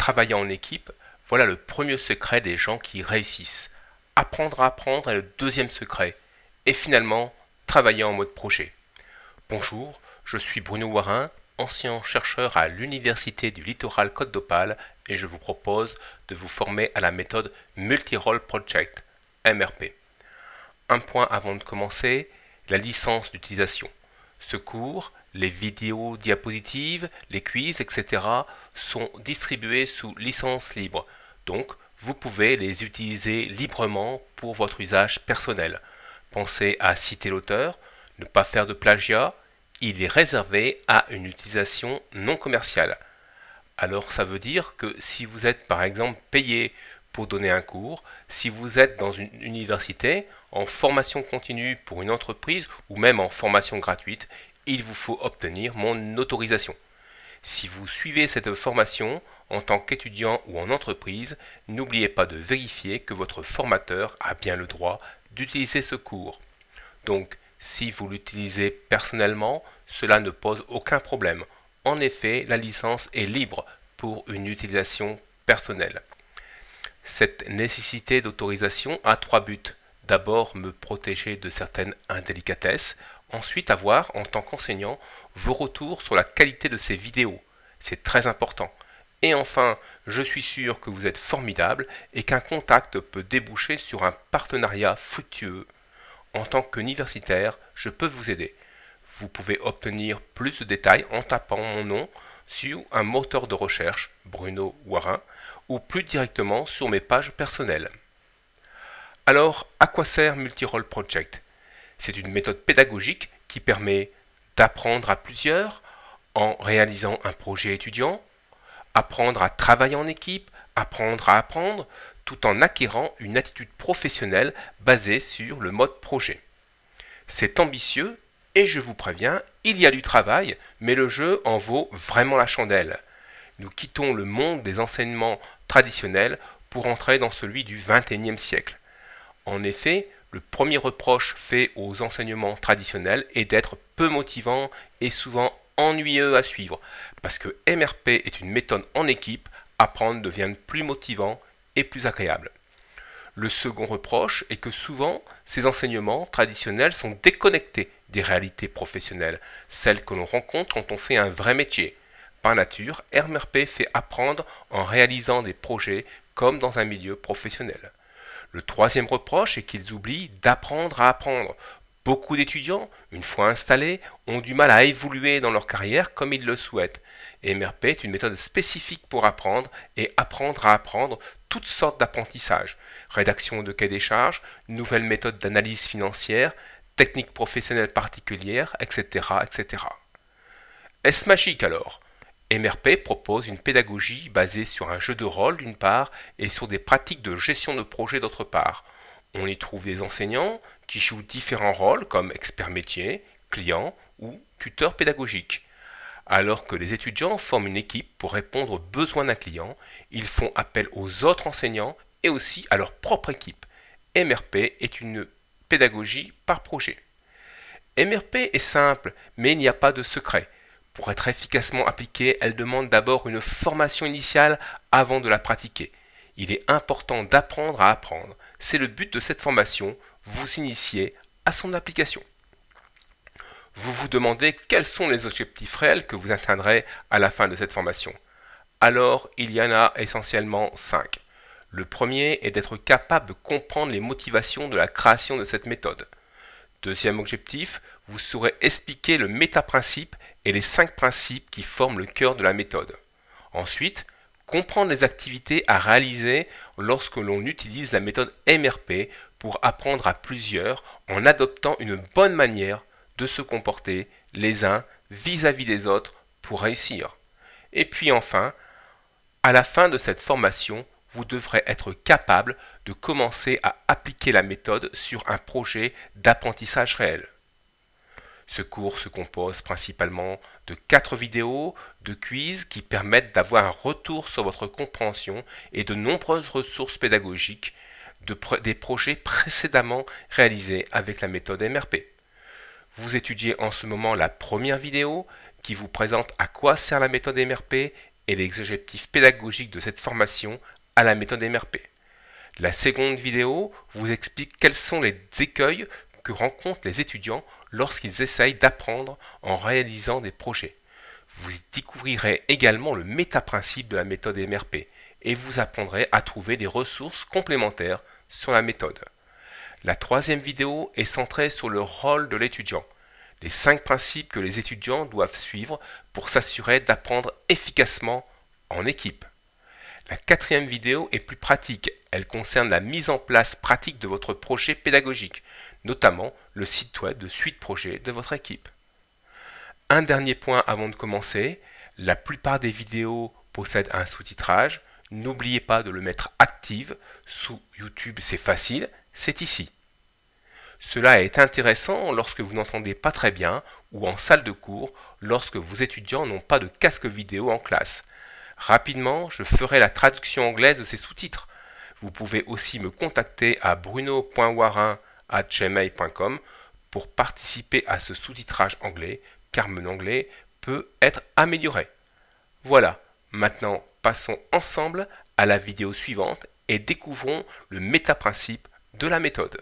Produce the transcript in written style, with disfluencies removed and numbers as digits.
Travailler en équipe, voilà le premier secret des gens qui réussissent. Apprendre à apprendre est le deuxième secret. Et finalement, travailler en mode projet. Bonjour, je suis Bruno Warin, ancien chercheur à l'Université du Littoral Côte d'Opale et je vous propose de vous former à la méthode Multi-Role Project, MRP. Un point avant de commencer, la licence d'utilisation. Ce cours, les vidéos diapositives, les quiz, etc. sont distribués sous licence libre. Donc, vous pouvez les utiliser librement pour votre usage personnel. Pensez à citer l'auteur, ne pas faire de plagiat. Il est réservé à une utilisation non commerciale. Alors ça veut dire que si vous êtes par exemple payé pour donner un cours, si vous êtes dans une université, en formation continue pour une entreprise ou même en formation gratuite, il vous faut obtenir mon autorisation. Si vous suivez cette formation en tant qu'étudiant ou en entreprise, n'oubliez pas de vérifier que votre formateur a bien le droit d'utiliser ce cours. Donc, si vous l'utilisez personnellement, cela ne pose aucun problème. En effet, la licence est libre pour une utilisation personnelle. Cette nécessité d'autorisation a trois buts. D'abord, me protéger de certaines indélicatesses. Ensuite, avoir, en tant qu'enseignant, vos retours sur la qualité de ces vidéos. C'est très important. Et enfin, je suis sûr que vous êtes formidable et qu'un contact peut déboucher sur un partenariat fructueux. En tant qu'universitaire, je peux vous aider. Vous pouvez obtenir plus de détails en tapant mon nom sur un moteur de recherche, Bruno Warin, ou plus directement sur mes pages personnelles. Alors, à quoi sert Multi-Role Project? C'est une méthode pédagogique qui permet d'apprendre à plusieurs en réalisant un projet étudiant, apprendre à travailler en équipe, apprendre à apprendre, tout en acquérant une attitude professionnelle basée sur le mode projet. C'est ambitieux et je vous préviens, il y a du travail, mais le jeu en vaut vraiment la chandelle. Nous quittons le monde des enseignements traditionnels pour entrer dans celui du XXIe siècle. En effet, le premier reproche fait aux enseignements traditionnels est d'être peu motivant et souvent ennuyeux à suivre. Parce que MRP est une méthode en équipe, apprendre devient plus motivant et plus agréable. Le second reproche est que souvent, ces enseignements traditionnels sont déconnectés des réalités professionnelles, celles que l'on rencontre quand on fait un vrai métier. Par nature, MRP fait apprendre en réalisant des projets comme dans un milieu professionnel. Le troisième reproche est qu'ils oublient d'apprendre à apprendre. Beaucoup d'étudiants, une fois installés, ont du mal à évoluer dans leur carrière comme ils le souhaitent. MRP est une méthode spécifique pour apprendre et apprendre à apprendre toutes sortes d'apprentissages. Rédaction de cahiers des charges, nouvelles méthodes d'analyse financière, techniques professionnelles particulières, etc. etc. Est-ce magique alors? MRP propose une pédagogie basée sur un jeu de rôle d'une part et sur des pratiques de gestion de projet d'autre part. On y trouve des enseignants qui jouent différents rôles comme expert métier, client ou tuteur pédagogique. Alors que les étudiants forment une équipe pour répondre aux besoins d'un client, ils font appel aux autres enseignants et aussi à leur propre équipe. MRP est une pédagogie par projet. MRP est simple, mais il n'y a pas de secret. Pour être efficacement appliquée, elle demande d'abord une formation initiale avant de la pratiquer. Il est important d'apprendre à apprendre. C'est le but de cette formation, vous initier à son application. Vous vous demandez quels sont les objectifs réels que vous atteindrez à la fin de cette formation. Alors, il y en a essentiellement 5. Le premier est d'être capable de comprendre les motivations de la création de cette méthode. Deuxième objectif, vous saurez expliquer le métaprincipe et les 5 principes qui forment le cœur de la méthode. Ensuite, comprendre les activités à réaliser lorsque l'on utilise la méthode MRP pour apprendre à plusieurs en adoptant une bonne manière de se comporter les uns vis-à-vis des autres pour réussir. Et puis enfin, à la fin de cette formation, vous devrez être capable de commencer à appliquer la méthode sur un projet d'apprentissage réel. Ce cours se compose principalement de 4 vidéos, de quiz qui permettent d'avoir un retour sur votre compréhension et de nombreuses ressources pédagogiques des projets précédemment réalisés avec la méthode MRP. Vous étudiez en ce moment la première vidéo qui vous présente à quoi sert la méthode MRP et les objectifs pédagogiques de cette formation à la méthode MRP. La seconde vidéo vous explique quels sont les écueils que rencontrent les étudiants lorsqu'ils essayent d'apprendre en réalisant des projets. Vous découvrirez également le métaprincipe de la méthode MRP et vous apprendrez à trouver des ressources complémentaires sur la méthode. La troisième vidéo est centrée sur le rôle de l'étudiant, les 5 principes que les étudiants doivent suivre pour s'assurer d'apprendre efficacement en équipe. La quatrième vidéo est plus pratique, elle concerne la mise en place pratique de votre projet pédagogique, notamment le site web de suite projet de votre équipe. Un dernier point avant de commencer, la plupart des vidéos possèdent un sous-titrage, n'oubliez pas de le mettre active, sous YouTube c'est facile, c'est ici. Cela est intéressant lorsque vous n'entendez pas très bien ou en salle de cours lorsque vos étudiants n'ont pas de casque vidéo en classe. Rapidement, je ferai la traduction anglaise de ces sous-titres. Vous pouvez aussi me contacter à bruno.warin@gmail.com pour participer à ce sous-titrage anglais car mon anglais peut être amélioré. Voilà, maintenant passons ensemble à la vidéo suivante et découvrons le métaprincipe de la méthode.